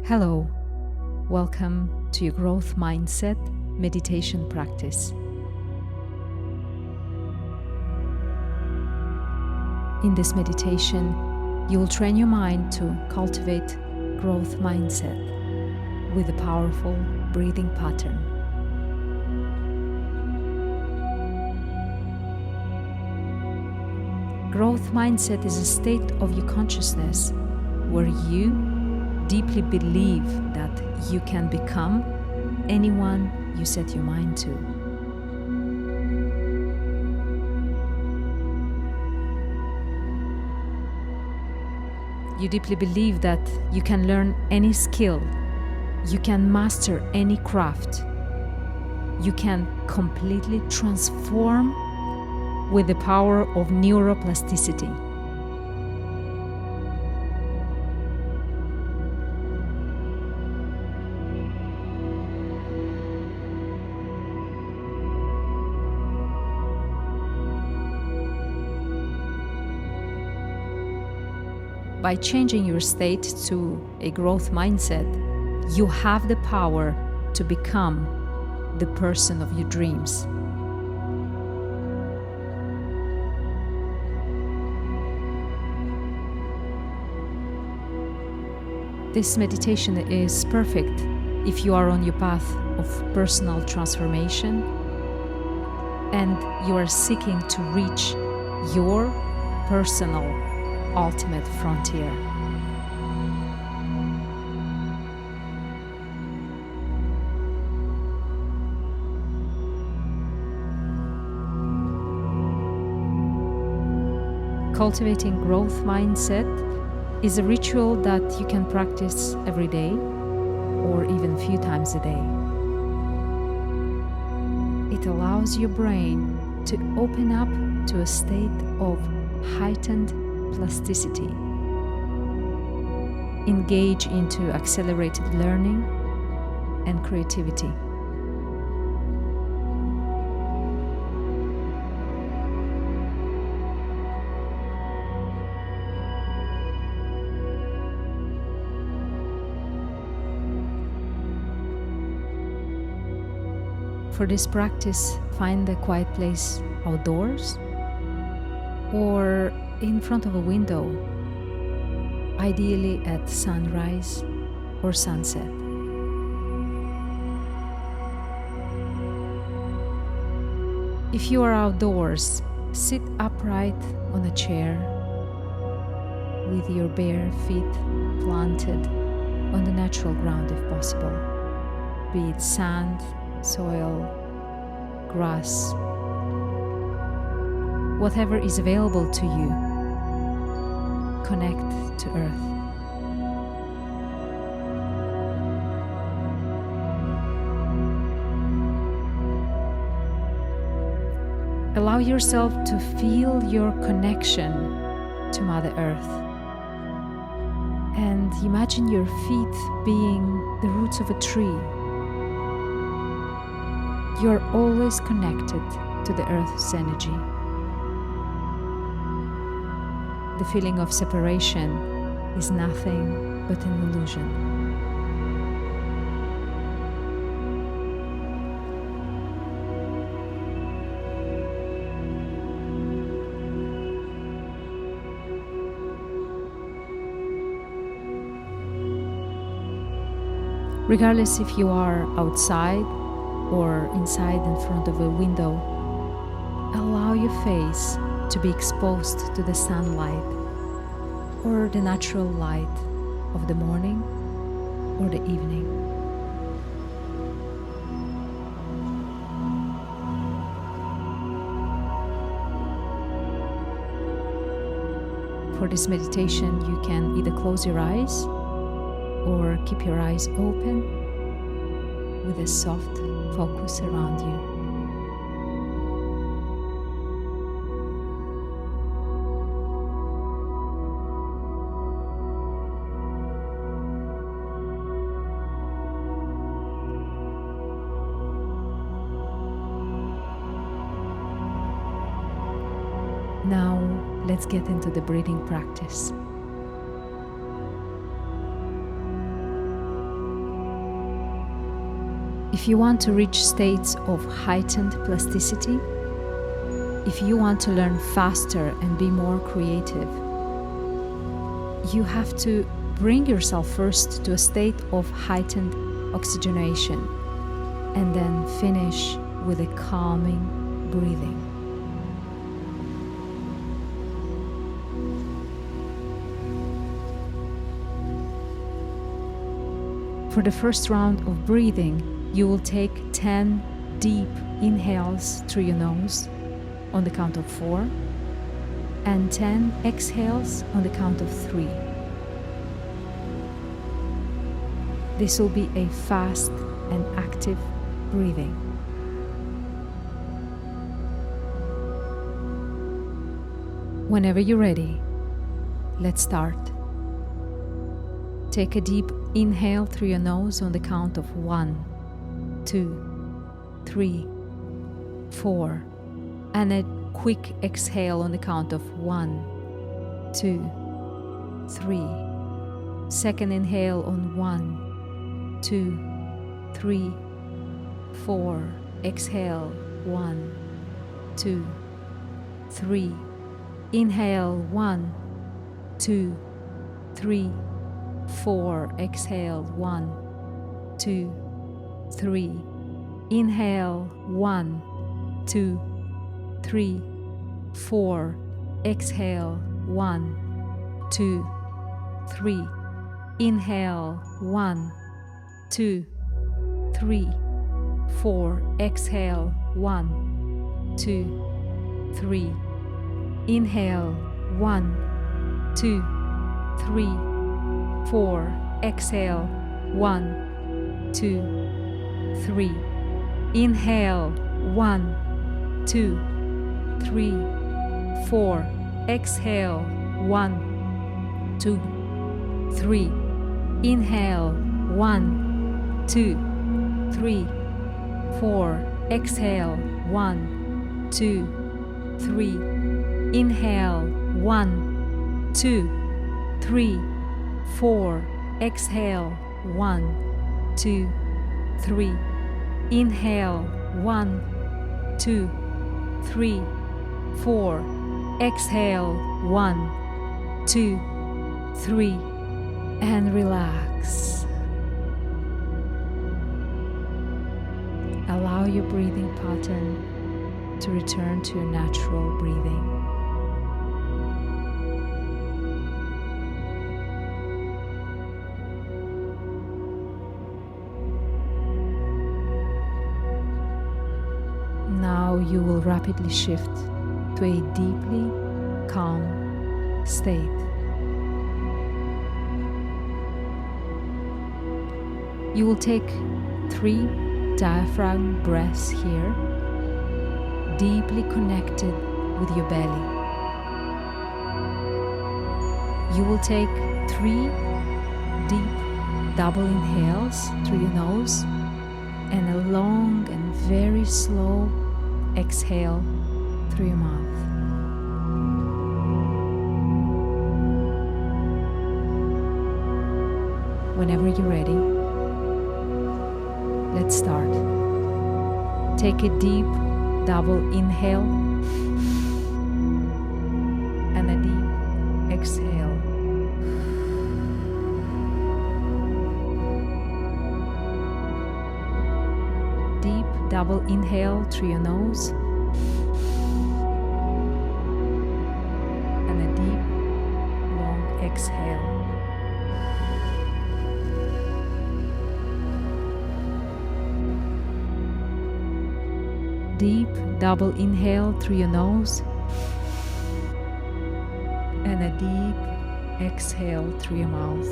Hello, welcome to your growth mindset meditation practice. In this meditation, you will train your mind to cultivate growth mindset with a powerful breathing pattern. Growth mindset is a state of your consciousness where you deeply believe that you can become anyone you set your mind to. You deeply believe that you can learn any skill, you can master any craft, you can completely transform with the power of neuroplasticity. By changing your state to a growth mindset, you have the power to become the person of your dreams. This meditation is perfect if you are on your path of personal transformation and you are seeking to reach your personal ultimate frontier. Cultivating growth mindset is a ritual that you can practice every day or even a few times a day. It allows your brain to open up to a state of heightened plasticity, engage into accelerated learning and creativity. For this practice, find a quiet place outdoors or in front of a window, ideally at sunrise or sunset. If you are outdoors, sit upright on a chair with your bare feet planted on the natural ground if possible, be it sand, soil, grass, whatever is available to you. Connect to earth. Allow yourself to feel your connection to Mother Earth. And imagine your feet being the roots of a tree. You are always connected to the Earth's energy. The feeling of separation is nothing but an illusion. Regardless if you are outside or inside in front of a window, allow your face to be exposed to the sunlight or the natural light of the morning or the evening. For this meditation, you can either close your eyes or keep your eyes open with a soft focus around you. Now, let's get into the breathing practice. If you want to reach states of heightened plasticity, if you want to learn faster and be more creative, you have to bring yourself first to a state of heightened oxygenation and then finish with a calming breathing. For the first round of breathing, you will take 10 deep inhales through your nose on the count of 4 and 10 exhales on the count of 3. This will be a fast and active breathing. Whenever you're ready, let's start. Take a deep inhale through your nose on the count of 1, 2, 3, 4, and a quick exhale on the count of 1, 2, 3. Second inhale on 1, 2, 3, 4. Exhale 1, 2, 3. Inhale 1, 2, 3, 4. Exhale 1, 2, 3. Inhale 1, 2, 3, 4. Exhale 1, 2, 3. Inhale 1, 2, 3, 4. Exhale 1, 2, 3. Inhale 1, 2, 3, 4. Exhale 1, 2, 3. Inhale 1, 2, 3, 4. Exhale 1, 2, 3. Inhale 1, 2, 3, 4. Exhale 1, 2, 3. Inhale 1, 2, 3, 4. Exhale 1, 2, 3. Inhale 1, 2, 3, 4. Exhale 1, 2, 3. And relax. Allow your breathing pattern to return to your natural breathing. Now you will rapidly shift to a deeply calm state. You will take 3 diaphragm breaths here, deeply connected with your belly. You will take 3 deep double inhales through your nose and a long and very slow exhale through your mouth. Whenever you're ready, let's start. Take a deep double inhale and a deep exhale. Deep double inhale through your nose and a deep long exhale. Deep double inhale through your nose and a deep exhale through your mouth.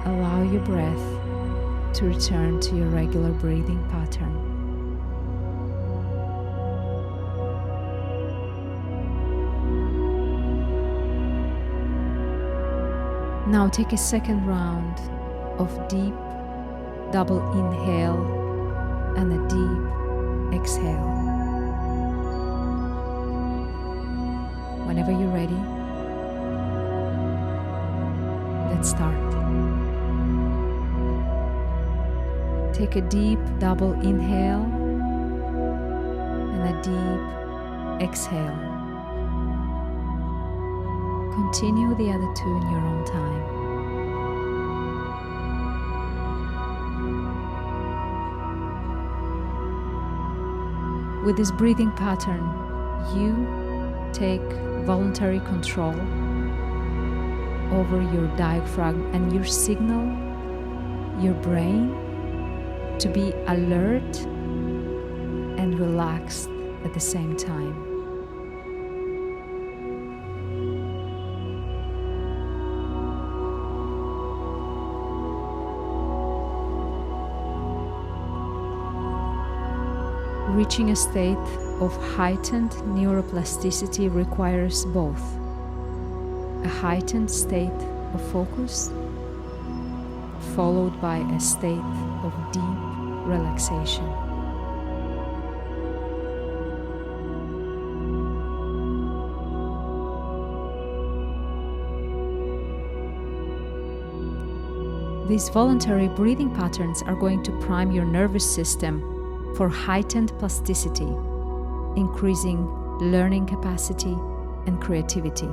Allow your breath to return to your regular breathing pattern. Now take a second round of deep double inhale and a deep exhale. Whenever you're ready, let's start. Take a deep double inhale and a deep exhale. Continue the other two in your own time. With this breathing pattern, you take voluntary control over your diaphragm and you signal your brain to be alert and relaxed at the same time. Reaching a state of heightened neuroplasticity requires both a heightened state of focus followed by a state of deep relaxation. These voluntary breathing patterns are going to prime your nervous system for heightened plasticity, increasing learning capacity and creativity.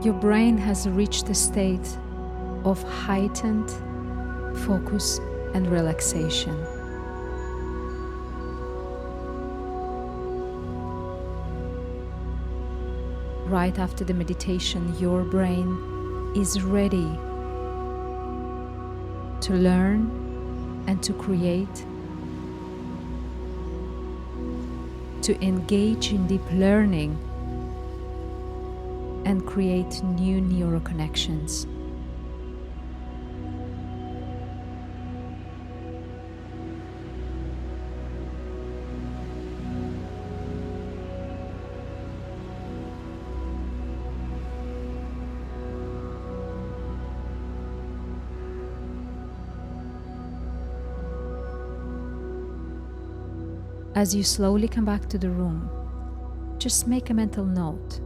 Your brain has reached a state of heightened focus and relaxation. Right after the meditation, your brain is ready to learn and to create, to engage in deep learning and create new neural connections. As you slowly come back to the room, just make a mental note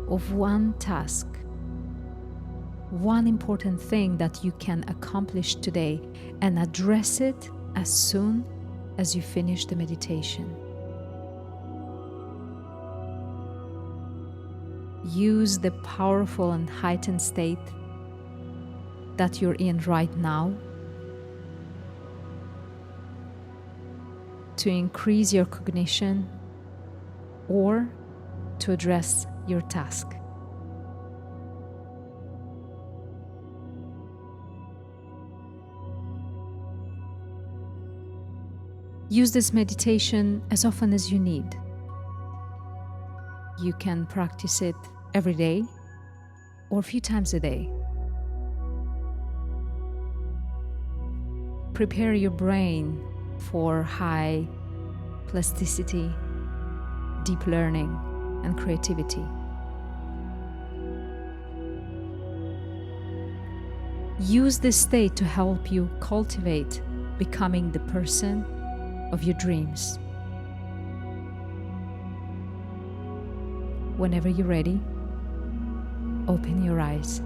of one task, one important thing that you can accomplish today, and address it as soon as you finish the meditation. Use the powerful and heightened state that you're in right now to increase your cognition or to address your task. Use this meditation as often as you need. You can practice it every day or a few times a day. Prepare your brain for high plasticity, deep learning, and creativity. Use this state to help you cultivate becoming the person of your dreams. Whenever you're ready, open your eyes.